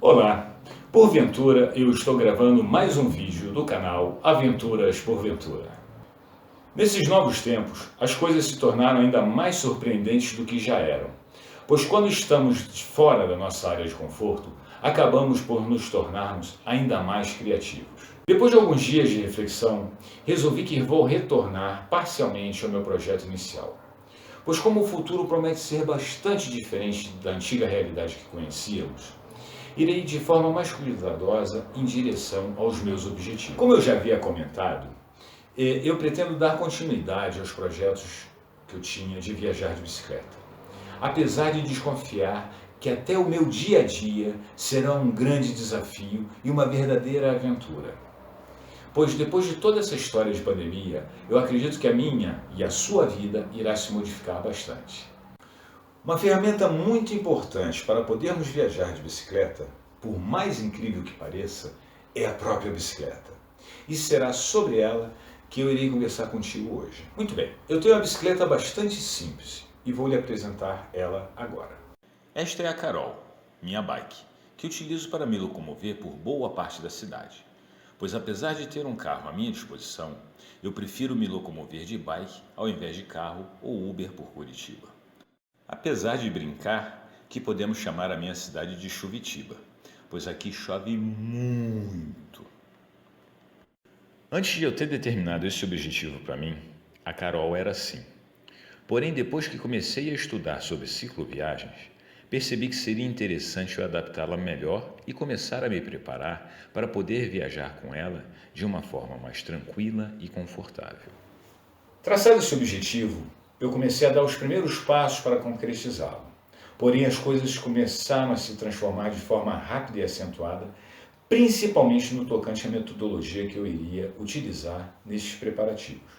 Olá! Porventura eu estou gravando mais um vídeo do canal Aventuras por Ventura. Nesses novos tempos, as coisas se tornaram ainda mais surpreendentes do que já eram, pois quando estamos fora da nossa área de conforto, acabamos por nos tornarmos ainda mais criativos. Depois de alguns dias de reflexão, resolvi que vou retornar parcialmente ao meu projeto inicial. Pois como o futuro promete ser bastante diferente da antiga realidade que conhecíamos, irei de forma mais cuidadosa em direção aos meus objetivos. Como eu já havia comentado, eu pretendo dar continuidade aos projetos que eu tinha de viajar de bicicleta. Apesar de desconfiar que até o meu dia a dia será um grande desafio e uma verdadeira aventura. Pois depois de toda essa história de pandemia, eu acredito que a minha e a sua vida irá se modificar bastante. Uma ferramenta muito importante para podermos viajar de bicicleta, por mais incrível que pareça, é a própria bicicleta. E será sobre ela que eu irei conversar contigo hoje. Muito bem, eu tenho uma bicicleta bastante simples e vou lhe apresentar ela agora. Esta é a Carol, minha bike, que utilizo para me locomover por boa parte da cidade. Pois apesar de ter um carro à minha disposição, eu prefiro me locomover de bike ao invés de carro ou Uber por Curitiba. Apesar de brincar que podemos chamar a minha cidade de Chuvitiba, pois aqui chove muito. Antes de eu ter determinado esse objetivo para mim, a Carol era assim. Porém, depois que comecei a estudar sobre cicloviagens, percebi que seria interessante eu adaptá-la melhor e começar a me preparar para poder viajar com ela de uma forma mais tranquila e confortável. Traçado esse objetivo, eu comecei a dar os primeiros passos para concretizá-lo. Porém, as coisas começaram a se transformar de forma rápida e acentuada, principalmente no tocante à metodologia que eu iria utilizar nesses preparativos.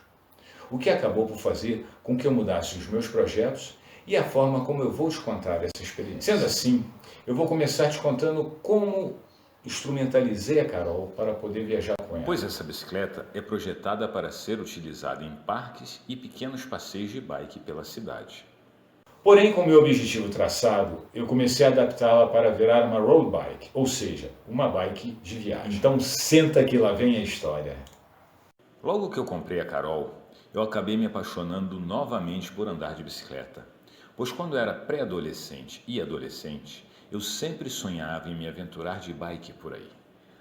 O que acabou por fazer com que eu mudasse os meus projetos e a forma como eu vou te contar essa experiência. Sendo assim, eu vou começar te contando como instrumentalizei a Carol para poder viajar com ela. Pois essa bicicleta é projetada para ser utilizada em parques e pequenos passeios de bike pela cidade. Porém, com o meu objetivo traçado, eu comecei a adaptá-la para virar uma road bike, ou seja, uma bike de viagem. Então senta que lá vem a história. Logo que eu comprei a Carol, eu acabei me apaixonando novamente por andar de bicicleta. Pois quando era pré-adolescente e adolescente, eu sempre sonhava em me aventurar de bike por aí.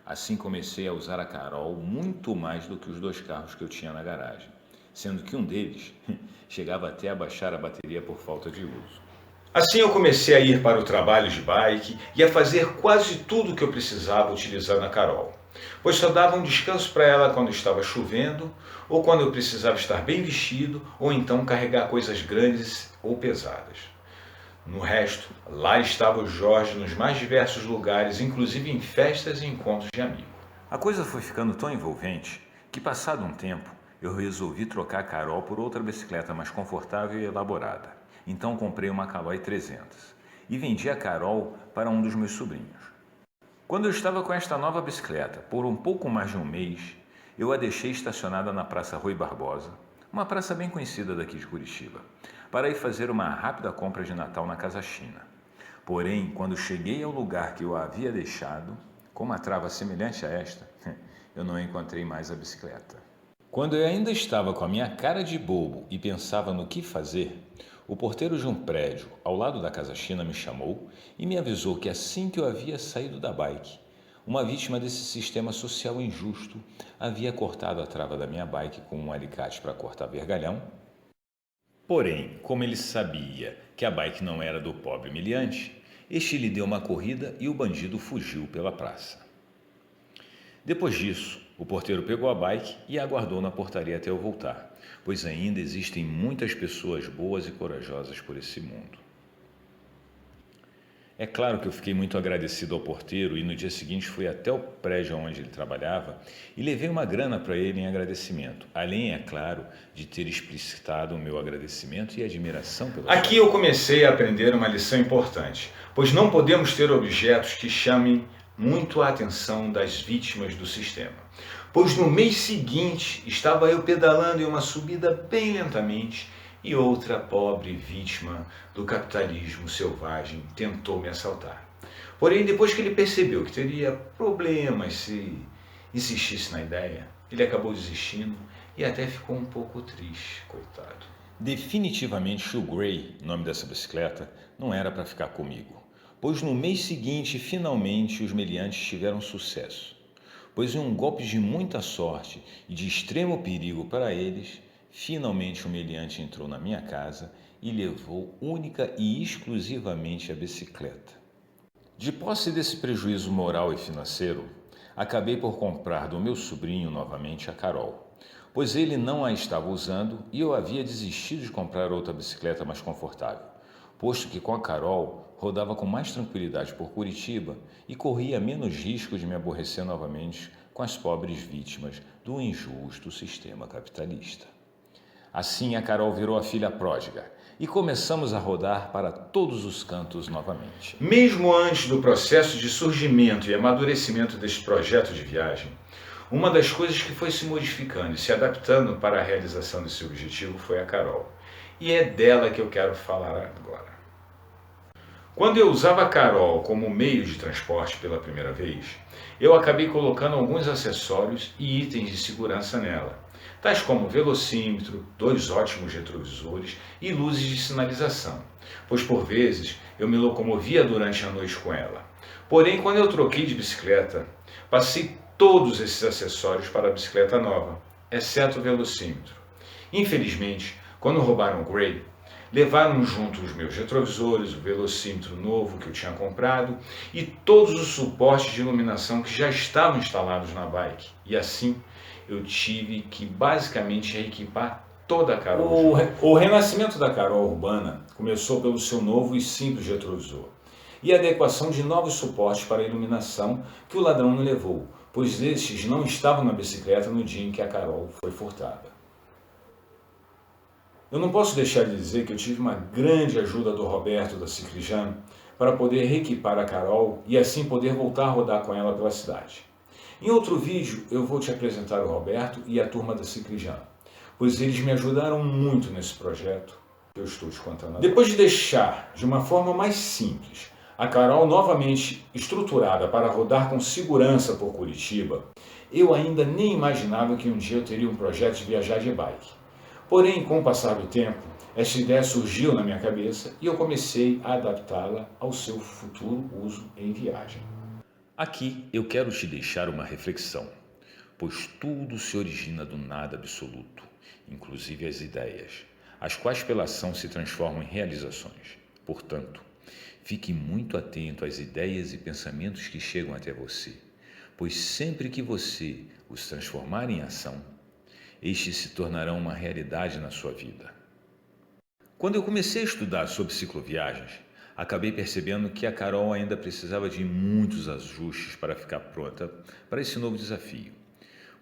Assim comecei a usar a Carol muito mais do que os 2 carros que eu tinha na garagem, sendo que um deles chegava até a baixar a bateria por falta de uso. Assim eu comecei a ir para o trabalho de bike e a fazer quase tudo o que eu precisava utilizando a Carol, pois só dava um descanso para ela quando estava chovendo, ou quando eu precisava estar bem vestido, ou então carregar coisas grandes ou pesadas. No resto, lá estava o Jorge nos mais diversos lugares, inclusive em festas e encontros de amigos. A coisa foi ficando tão envolvente que, passado um tempo, eu resolvi trocar a Carol por outra bicicleta mais confortável e elaborada. Então comprei uma Caloi 300 e vendi a Carol para um dos meus sobrinhos. Quando eu estava com esta nova bicicleta por um pouco mais de um mês, eu a deixei estacionada na Praça Rui Barbosa, uma praça bem conhecida daqui de Curitiba, para ir fazer uma rápida compra de Natal na Casa China. Porém, quando cheguei ao lugar que eu a havia deixado, com uma trava semelhante a esta, eu não encontrei mais a bicicleta. Quando eu ainda estava com a minha cara de bobo e pensava no que fazer, o porteiro de um prédio ao lado da Casa China me chamou e me avisou que assim que eu havia saído da bike, uma vítima desse sistema social injusto havia cortado a trava da minha bike com um alicate para cortar vergalhão. Porém, como ele sabia que a bike não era do pobre humilhante, este lhe deu uma corrida e o bandido fugiu pela praça. Depois disso, o porteiro pegou a bike e a aguardou na portaria até eu voltar, pois ainda existem muitas pessoas boas e corajosas por esse mundo. É claro que eu fiquei muito agradecido ao porteiro e no dia seguinte fui até o prédio onde ele trabalhava e levei uma grana para ele em agradecimento, além, é claro, de ter explicitado o meu agradecimento e admiração pelo Aqui eu comecei a aprender uma lição importante, pois não podemos ter objetos que chamem muito a atenção das vítimas do sistema. Pois no mês seguinte estava eu pedalando em uma subida bem lentamente e outra pobre vítima do capitalismo selvagem tentou me assaltar. Porém, depois que ele percebeu que teria problemas se insistisse na ideia, ele acabou desistindo e até ficou um pouco triste, coitado. Definitivamente o Grey, nome dessa bicicleta, não era para ficar comigo, pois no mês seguinte finalmente os meliantes tiveram sucesso. Pois em um golpe de muita sorte e de extremo perigo para eles, finalmente o meliante entrou na minha casa e levou única e exclusivamente a bicicleta. De posse desse prejuízo moral e financeiro, acabei por comprar do meu sobrinho novamente a Carol, pois ele não a estava usando e eu havia desistido de comprar outra bicicleta mais confortável, posto que com a Carol rodava com mais tranquilidade por Curitiba e corria menos risco de me aborrecer novamente com as pobres vítimas do injusto sistema capitalista. Assim a Carol virou a filha pródiga e começamos a rodar para todos os cantos novamente. Mesmo antes do processo de surgimento e amadurecimento deste projeto de viagem, uma das coisas que foi se modificando e se adaptando para a realização desse objetivo foi a Carol. E é dela que eu quero falar agora. Quando eu usava a Carol como meio de transporte pela primeira vez, eu acabei colocando alguns acessórios e itens de segurança nela, tais como velocímetro, 2 ótimos retrovisores e luzes de sinalização, pois por vezes eu me locomovia durante a noite com ela. Porém, quando eu troquei de bicicleta, passei todos esses acessórios para a bicicleta nova, exceto o velocímetro. Infelizmente, quando roubaram o Grey, levaram junto os meus retrovisores, o velocímetro novo que eu tinha comprado e todos os suportes de iluminação que já estavam instalados na bike. E assim, eu tive que basicamente reequipar toda a Carol. O renascimento da Carol urbana começou pelo seu novo e simples retrovisor e a adequação de novos suportes para a iluminação que o ladrão não levou, pois estes não estavam na bicicleta no dia em que a Carol foi furtada. Eu não posso deixar de dizer que eu tive uma grande ajuda do Roberto da Ciclijan para poder reequipar a Carol e assim poder voltar a rodar com ela pela cidade. Em outro vídeo eu vou te apresentar o Roberto e a turma da Ciclijan, pois eles me ajudaram muito nesse projeto que eu estou te contando agora. Depois de deixar de uma forma mais simples a Carol novamente estruturada para rodar com segurança por Curitiba, eu ainda nem imaginava que um dia eu teria um projeto de viajar de bike. Porém, com o passar do tempo, esta ideia surgiu na minha cabeça e eu comecei a adaptá-la ao seu futuro uso em viagem. Aqui eu quero te deixar uma reflexão, pois tudo se origina do nada absoluto, inclusive as ideias, as quais pela ação se transformam em realizações. Portanto, fique muito atento às ideias e pensamentos que chegam até você, pois sempre que você os transformar em ação, estes se tornarão uma realidade na sua vida. Quando eu comecei a estudar sobre cicloviagens, acabei percebendo que a Carol ainda precisava de muitos ajustes para ficar pronta para esse novo desafio,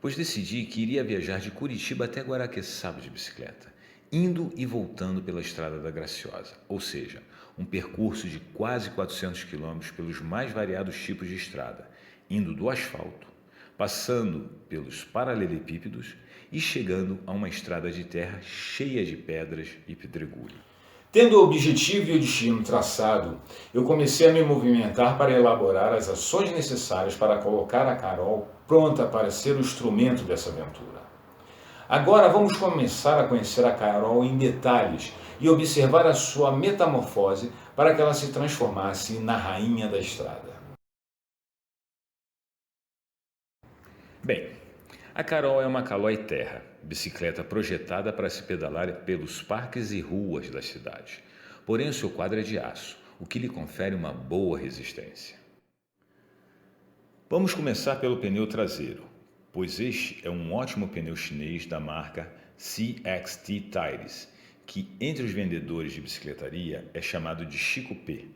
pois decidi que iria viajar de Curitiba até Guaraqueçaba de bicicleta, indo e voltando pela Estrada da Graciosa, ou seja, um percurso de quase 400 quilômetros pelos mais variados tipos de estrada, indo do asfalto, passando pelos paralelepípedos e chegando a uma estrada de terra cheia de pedras e pedregulho. Tendo o objetivo e o destino traçado, eu comecei a me movimentar para elaborar as ações necessárias para colocar a Carol pronta para ser o instrumento dessa aventura. Agora vamos começar a conhecer a Carol em detalhes e observar a sua metamorfose para que ela se transformasse na rainha da estrada. Bem, a Carol é uma Caloi Terra, bicicleta projetada para se pedalar pelos parques e ruas da cidade. Porém, o seu quadro é de aço, o que lhe confere uma boa resistência. Vamos começar pelo pneu traseiro, pois este é um ótimo pneu chinês da marca CXT Tires, que entre os vendedores de bicicletaria é chamado de Chico P,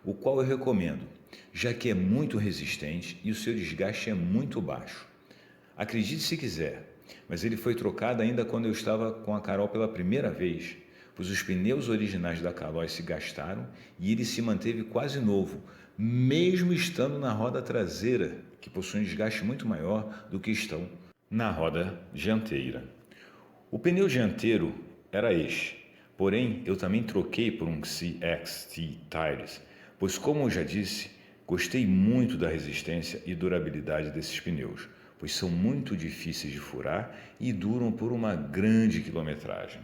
o qual eu recomendo, já que é muito resistente e o seu desgaste é muito baixo. Acredite se quiser, mas ele foi trocado ainda quando eu estava com a Carol pela primeira vez, pois os pneus originais da Caloi se gastaram e ele se manteve quase novo, mesmo estando na roda traseira, que possui um desgaste muito maior do que estão na roda dianteira. O pneu dianteiro era este, porém eu também troquei por um CXT Tires, pois como eu já disse, Gostei muito da resistência e durabilidade desses pneus, pois são muito difíceis de furar e duram por uma grande quilometragem.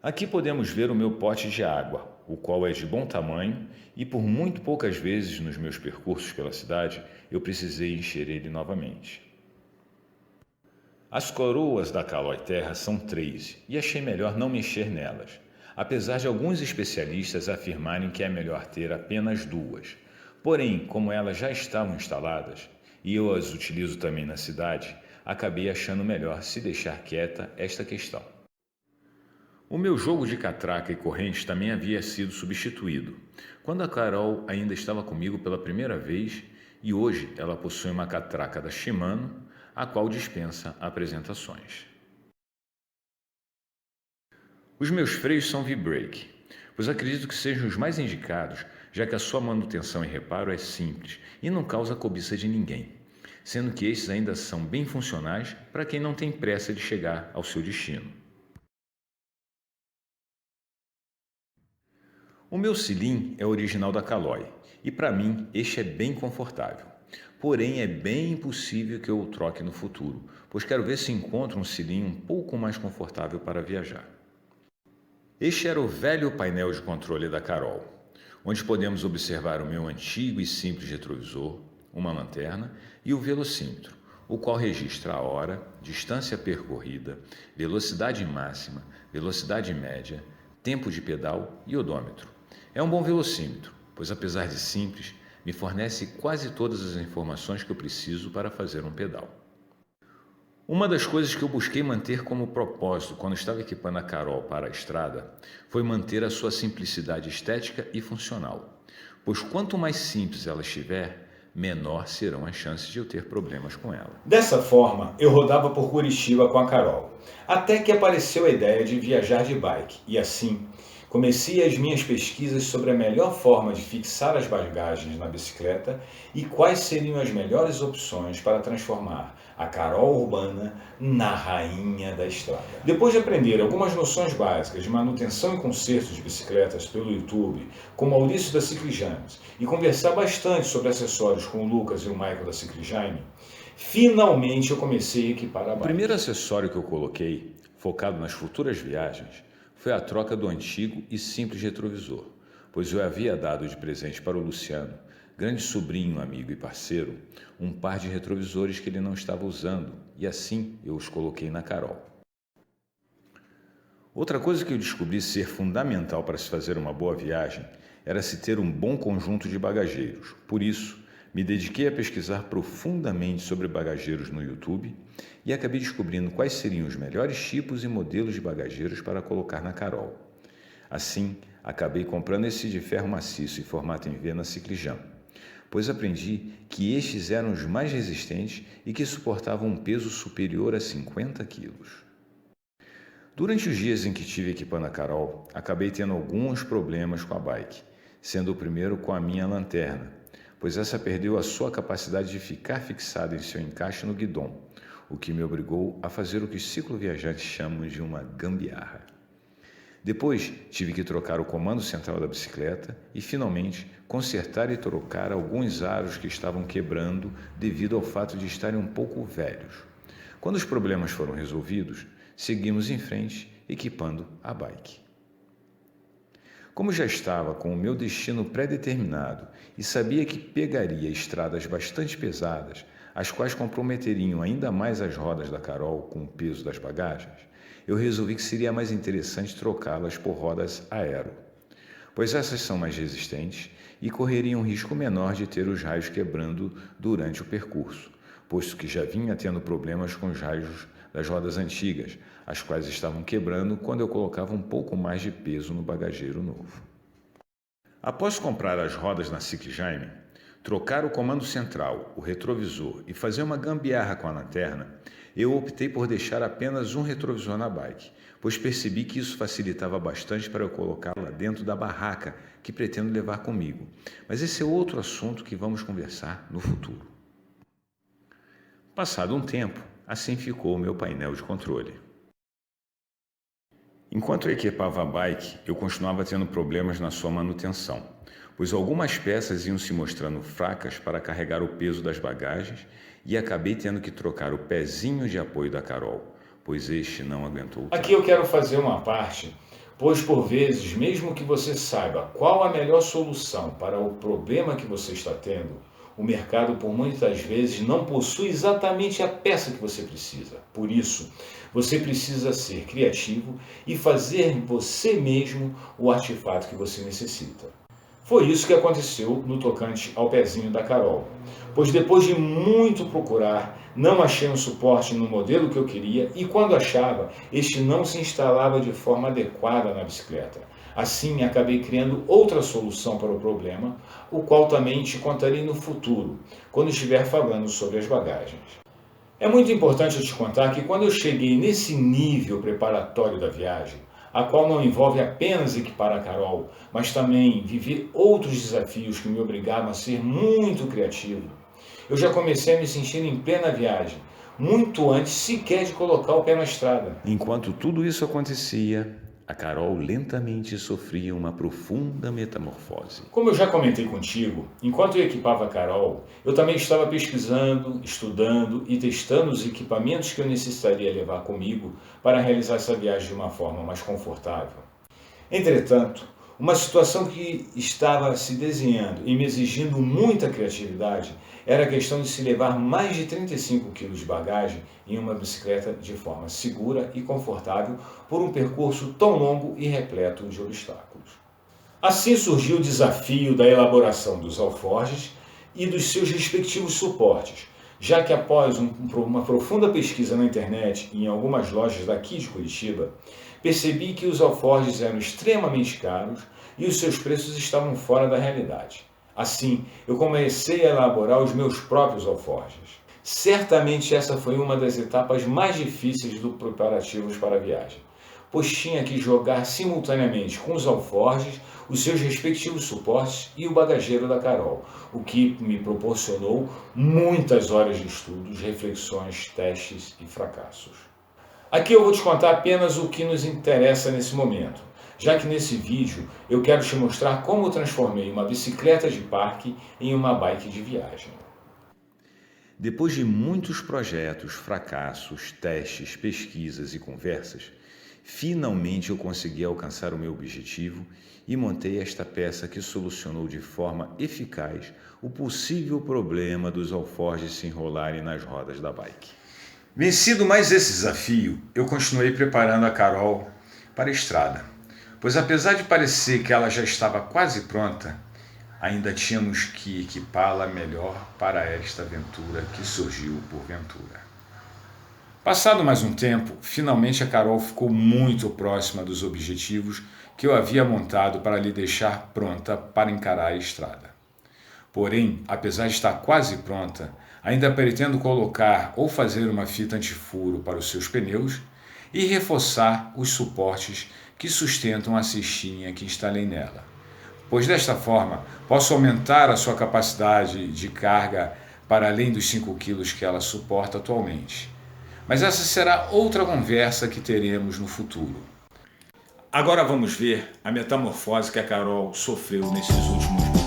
Aqui podemos ver o meu pote de água, o qual é de bom tamanho e por muito poucas vezes nos meus percursos pela cidade eu precisei encher ele novamente. As coroas da Caloi Terra são 3 e achei melhor não mexer nelas, apesar de alguns especialistas afirmarem que é melhor ter apenas 2. Porém, como elas já estavam instaladas e eu as utilizo também na cidade, acabei achando melhor se deixar quieta esta questão. O meu jogo de catraca e corrente também havia sido substituído, quando a Carol ainda estava comigo pela primeira vez e hoje ela possui uma catraca da Shimano, a qual dispensa apresentações. Os meus freios são V-Brake, pois acredito que sejam os mais indicados, já que a sua manutenção e reparo é simples e não causa cobiça de ninguém, sendo que estes ainda são bem funcionais para quem não tem pressa de chegar ao seu destino. O meu selim é original da Caloi e para mim este é bem confortável. Porém, é bem impossível que eu o troque no futuro, pois quero ver se encontro um selim um pouco mais confortável para viajar. Este era o velho painel de controle da Carol, onde podemos observar o meu antigo e simples retrovisor, uma lanterna e o velocímetro, o qual registra a hora, distância percorrida, velocidade máxima, velocidade média, tempo de pedal e odômetro. É um bom velocímetro, pois apesar de simples, me fornece quase todas as informações que eu preciso para fazer um pedal. Uma das coisas que eu busquei manter como propósito quando estava equipando a Carol para a estrada foi manter a sua simplicidade estética e funcional, pois quanto mais simples ela estiver, menor serão as chances de eu ter problemas com ela. Dessa forma, eu rodava por Curitiba com a Carol, até que apareceu a ideia de viajar de bike, e assim comecei as minhas pesquisas sobre a melhor forma de fixar as bagagens na bicicleta e quais seriam as melhores opções para transformar a Carol urbana na rainha da estrada. Depois de aprender algumas noções básicas de manutenção e conserto de bicicletas pelo YouTube, com Maurício da Ciclijames, e conversar bastante sobre acessórios com o Lucas e o Michael da Ciclijaime, finalmente eu comecei a equipar a bike. O primeiro acessório que eu coloquei, focado nas futuras viagens, foi a troca do antigo e simples retrovisor, pois eu havia dado de presente para o Luciano, grande sobrinho, amigo e parceiro, um par de retrovisores que ele não estava usando, e assim eu os coloquei na Carol. Outra coisa que eu descobri ser fundamental para se fazer uma boa viagem era se ter um bom conjunto de bagageiros. Por isso, me dediquei a pesquisar profundamente sobre bagageiros no YouTube e acabei descobrindo quais seriam os melhores tipos e modelos de bagageiros para colocar na Carol. Assim, acabei comprando esse de ferro maciço em formato em V na Ciclijam, pois aprendi que estes eram os mais resistentes e que suportavam um peso superior a 50 quilos. Durante os dias em que estive equipando a Carol, acabei tendo alguns problemas com a bike, sendo o primeiro com a minha lanterna, pois essa perdeu a sua capacidade de ficar fixada em seu encaixe no guidão, o que me obrigou a fazer o que os cicloviajantes chamam de uma gambiarra. Depois, tive que trocar o comando central da bicicleta e, finalmente, consertar e trocar alguns aros que estavam quebrando devido ao fato de estarem um pouco velhos. Quando os problemas foram resolvidos, seguimos em frente, equipando a bike. Como já estava com o meu destino pré-determinado e sabia que pegaria estradas bastante pesadas, as quais comprometeriam ainda mais as rodas da Carol com o peso das bagagens, eu resolvi que seria mais interessante trocá-las por rodas aero, pois essas são mais resistentes e correriam um risco menor de ter os raios quebrando durante o percurso, posto que já vinha tendo problemas com os raios das rodas antigas, as quais estavam quebrando quando eu colocava um pouco mais de peso no bagageiro novo. Após comprar as rodas na Ciclijaime, trocar o comando central, o retrovisor e fazer uma gambiarra com a lanterna, eu optei por deixar apenas um retrovisor na bike, pois percebi que isso facilitava bastante para eu colocá-la dentro da barraca que pretendo levar comigo. Mas esse é outro assunto que vamos conversar no futuro. Passado um tempo, assim ficou o meu painel de controle. Enquanto eu equipava a bike, eu continuava tendo problemas na sua manutenção, pois algumas peças iam se mostrando fracas para carregar o peso das bagagens e acabei tendo que trocar o pezinho de apoio da Carol, pois este não aguentou. Aqui eu quero fazer uma parte, pois por vezes, mesmo que você saiba qual a melhor solução para o problema que você está tendo, o mercado por muitas vezes não possui exatamente a peça que você precisa. Por isso, você precisa ser criativo e fazer você mesmo o artefato que você necessita. Foi isso que aconteceu no tocante ao pezinho da Carol, pois depois de muito procurar, não achei um suporte no modelo que eu queria e quando achava, este não se instalava de forma adequada na bicicleta. Assim, acabei criando outra solução para o problema, o qual também te contarei no futuro, quando estiver falando sobre as bagagens. É muito importante eu te contar que quando eu cheguei nesse nível preparatório da viagem, a qual não envolve apenas equipar a Carol, mas também viver outros desafios que me obrigaram a ser muito criativo, eu já comecei a me sentir em plena viagem, muito antes sequer de colocar o pé na estrada. Enquanto tudo isso acontecia, a Carol lentamente sofria uma profunda metamorfose. Como eu já comentei contigo, enquanto eu equipava a Carol, eu também estava pesquisando, estudando e testando os equipamentos que eu necessitaria levar comigo para realizar essa viagem de uma forma mais confortável. Entretanto, uma situação que estava se desenhando e me exigindo muita criatividade era a questão de se levar mais de 35 kg de bagagem em uma bicicleta de forma segura e confortável por um percurso tão longo e repleto de obstáculos. Assim surgiu o desafio da elaboração dos alforjes e dos seus respectivos suportes, já que após uma profunda pesquisa na internet e em algumas lojas daqui de Curitiba, percebi que os alforjes eram extremamente caros e os seus preços estavam fora da realidade. Assim, eu comecei a elaborar os meus próprios alforjes. Certamente essa foi uma das etapas mais difíceis dos preparativos para a viagem, pois tinha que jogar simultaneamente com os alforjes, os seus respectivos suportes e o bagageiro da Carol, o que me proporcionou muitas horas de estudos, reflexões, testes e fracassos. Aqui eu vou te contar apenas o que nos interessa nesse momento, já que nesse vídeo eu quero te mostrar como eu transformei uma bicicleta de parque em uma bike de viagem. Depois de muitos projetos, fracassos, testes, pesquisas e conversas, finalmente eu consegui alcançar o meu objetivo e montei esta peça que solucionou de forma eficaz o possível problema dos alforjes se enrolarem nas rodas da bike. Vencido mais esse desafio, eu continuei preparando a Carol para a estrada, pois apesar de parecer que ela já estava quase pronta, ainda tínhamos que equipá-la melhor para esta aventura que surgiu porventura. Passado mais um tempo, finalmente a Carol ficou muito próxima dos objetivos que eu havia montado para lhe deixar pronta para encarar a estrada. Porém, apesar de estar quase pronta, ainda pretendo colocar ou fazer uma fita antifuro para os seus pneus e reforçar os suportes que sustentam a cestinha que instalei nela, pois desta forma posso aumentar a sua capacidade de carga para além dos 5 kg que ela suporta atualmente. Mas essa será outra conversa que teremos no futuro. Agora vamos ver a metamorfose que a Carol sofreu nesses últimos meses.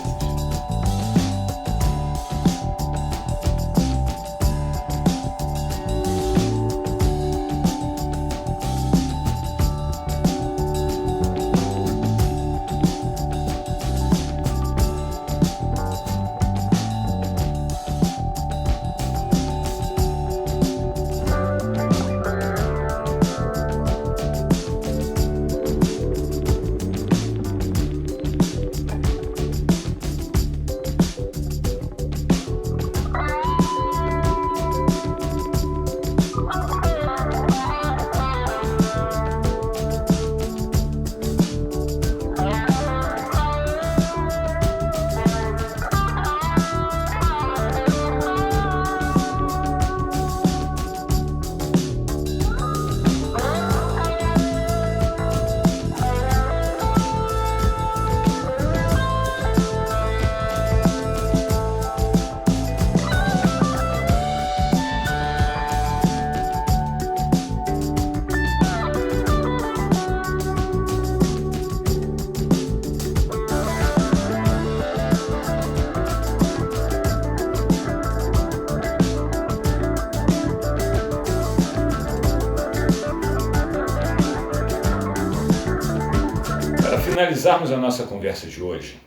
finalizarmos a nossa conversa de hoje,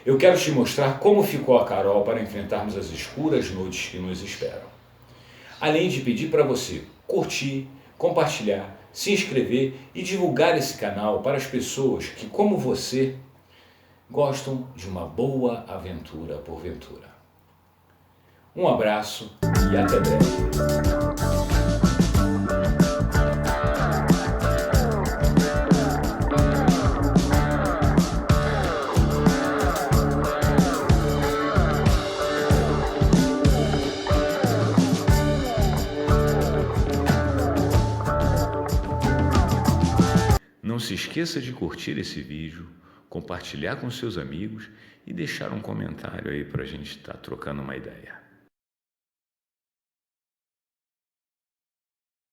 eu quero te mostrar como ficou a Carol para enfrentarmos as escuras noites que nos esperam. Além de pedir para você curtir, compartilhar, se inscrever e divulgar esse canal para as pessoas que, como você, gostam de uma boa aventura por ventura. Um abraço e até breve. Não se esqueça de curtir esse vídeo, compartilhar com seus amigos e deixar um comentário aí para a gente estar trocando uma ideia.